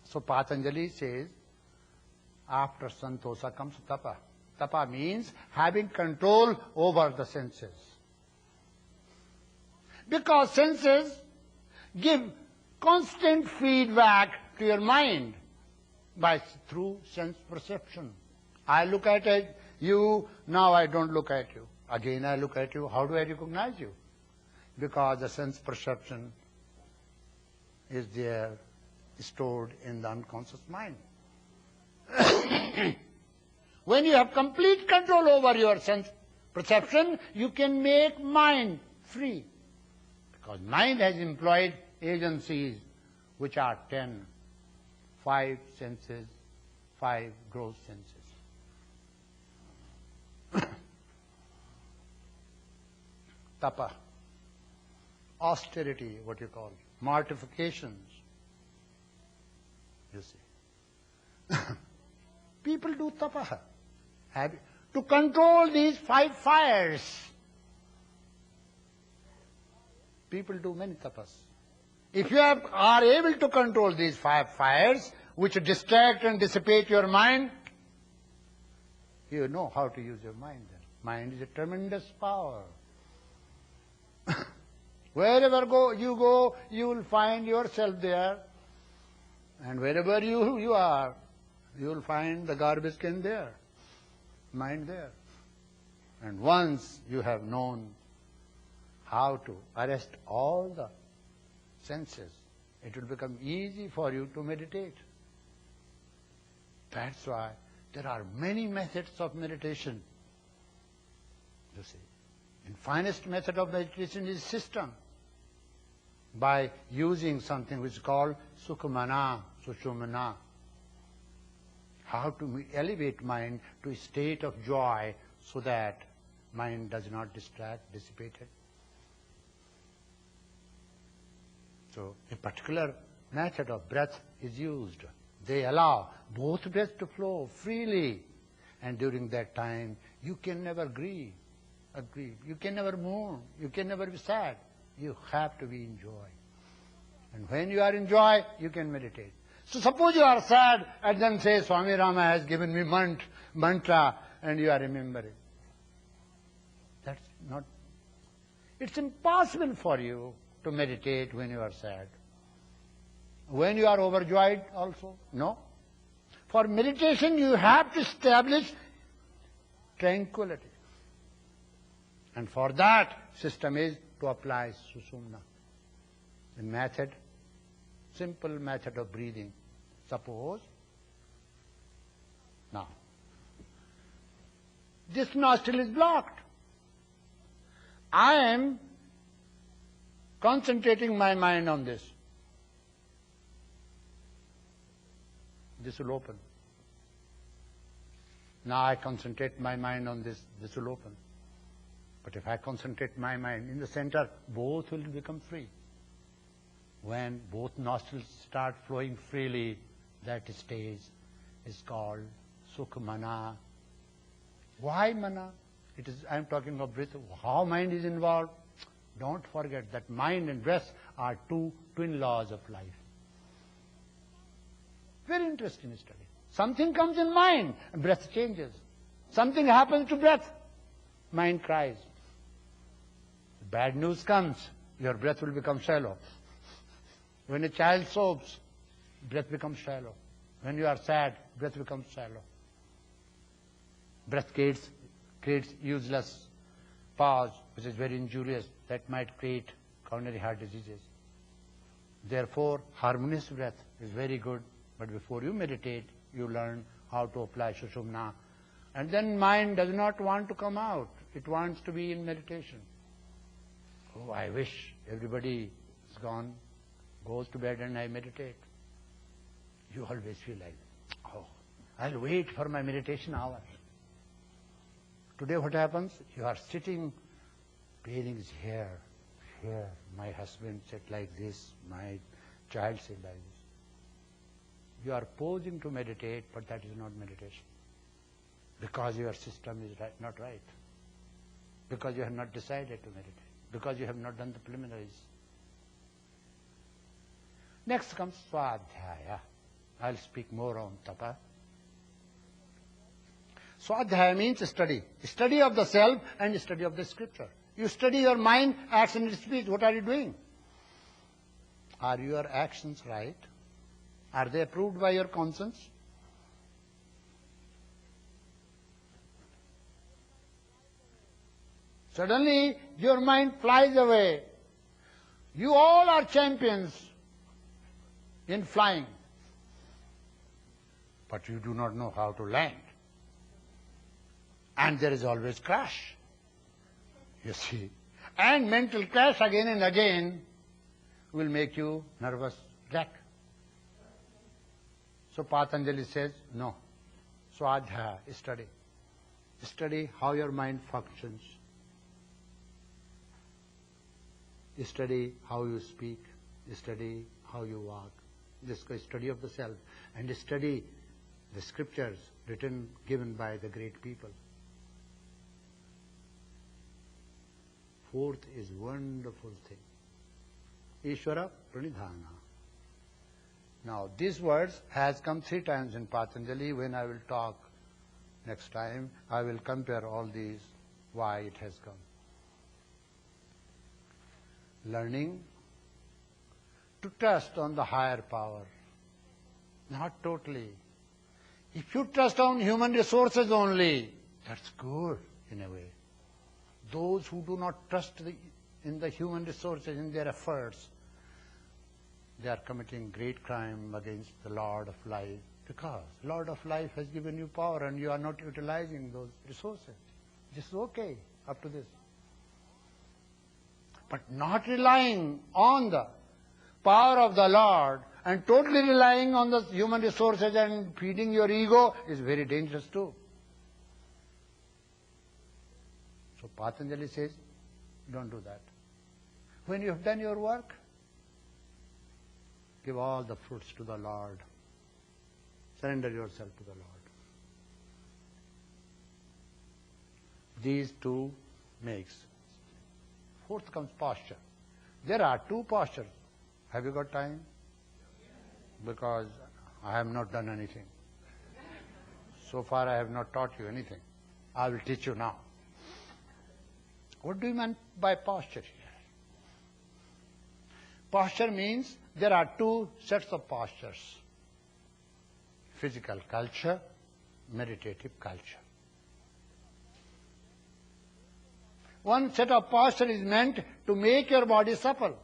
So Patanjali says, after santosa comes tapa. Tapa means having control over the senses. Because senses give constant feedback to your mind through sense perception. I look at you, now I don't look at you. Again I look at you, how do I recognize you? Because the sense perception is there, stored in the unconscious mind. When you have complete control over your sense perception, you can make mind free. Because mind has employed agencies which are 10, 5 senses, 5 gross senses. Tapa, austerity, what you call, mortifications, you see. People do tapa to control these 5 fires. People do many tapas. If you are able to control these 5 fires, which distract and dissipate your mind, you know how to use your mind then. Mind is a tremendous power. Wherever you go, you will find yourself there. And wherever you are, you will find the garbage can there, mind there. And once you have known how to arrest all the senses, it will become easy for you to meditate. That's why there are many methods of meditation. You see, the finest method of meditation is system, by using something which is called sukhamana, sushumana. How to elevate mind to a state of joy so that mind does not distract, dissipate it. So a particular method of breath is used. They allow both breaths to flow freely, and during that time you can never grieve. You can never mourn, you can never be sad. You have to be in joy. And when you are in joy, you can meditate. So suppose you are sad and then say, Swami Rama has given me mantra, and you are remembering. That's not... It's impossible for you to meditate when you are sad. When you are overjoyed also? No. For meditation you have to establish tranquility. And for that system is to apply Susumna. The method, simple method of breathing. Suppose, now, this nostril is blocked. I am concentrating my mind on this. This will open. Now I concentrate my mind on this, this will open. But if I concentrate my mind in the center, both will become free. When both nostrils start flowing freely, that stage is called Sukhamana. Why mana? I am talking of breath. How mind is involved? Don't forget that mind and breath are 2 twin laws of life. Very interesting study. Something comes in mind, breath changes. Something happens to breath, mind cries. Bad news comes, your breath will become shallow. When a child sobs, breath becomes shallow. When you are sad, breath becomes shallow. Breath creates useless pause, which is very injurious, that might create coronary heart diseases. Therefore, harmonious breath is very good, but before you meditate, you learn how to apply Sushumna. And then mind does not want to come out. It wants to be in meditation. Oh, I wish everybody is gone, goes to bed and I meditate. You always feel like, oh, I'll wait for my meditation hour. Today what happens? You are sitting, pain is here, here. My husband said like this, my child said like this. You are posing to meditate, but that is not meditation. Because your system is not right. Because you have not decided to meditate. Because you have not done the preliminaries. Next comes Swadhyaya. I'll speak more on tapa. Swadhyaya means study. Study of the self and study of the scripture. You study your mind, action and speech. What are you doing? Are your actions right? Are they approved by your conscience? Suddenly, your mind flies away. You all are champions in flying, but you do not know how to land. And there is always crash, you see. And mental crash again and again will make you nervous wreck. So Patanjali says, no. Swadhyaya, study. Study how your mind functions. Study how you speak. Study how you walk. This is study of the self. And study the scriptures given by the great people. Fourth is wonderful thing. Ishvara pranidhana. Now, these words has come 3 times in Patanjali. When I will talk next time, I will compare all these, why it has come. Learning to trust on the higher power, not totally. If you trust on human resources only, that's good in a way. Those who do not trust in the human resources, in their efforts, they are committing great crime against the Lord of Life, because Lord of Life has given you power and you are not utilizing those resources. This is okay up to this. But not relying on the power of the Lord and totally relying on the human resources and feeding your ego is very dangerous too. So Patanjali says, don't do that. When you have done your work, give all the fruits to the Lord. Surrender yourself to the Lord. These 2 makes. Fourth comes posture. There are 2 postures. Have you got time? Because I have not done anything. So far I have not taught you anything. I will teach you now. What do you mean by posture here? Posture means there are 2 sets of postures. Physical culture, meditative culture. One set of posture is meant to make your body supple.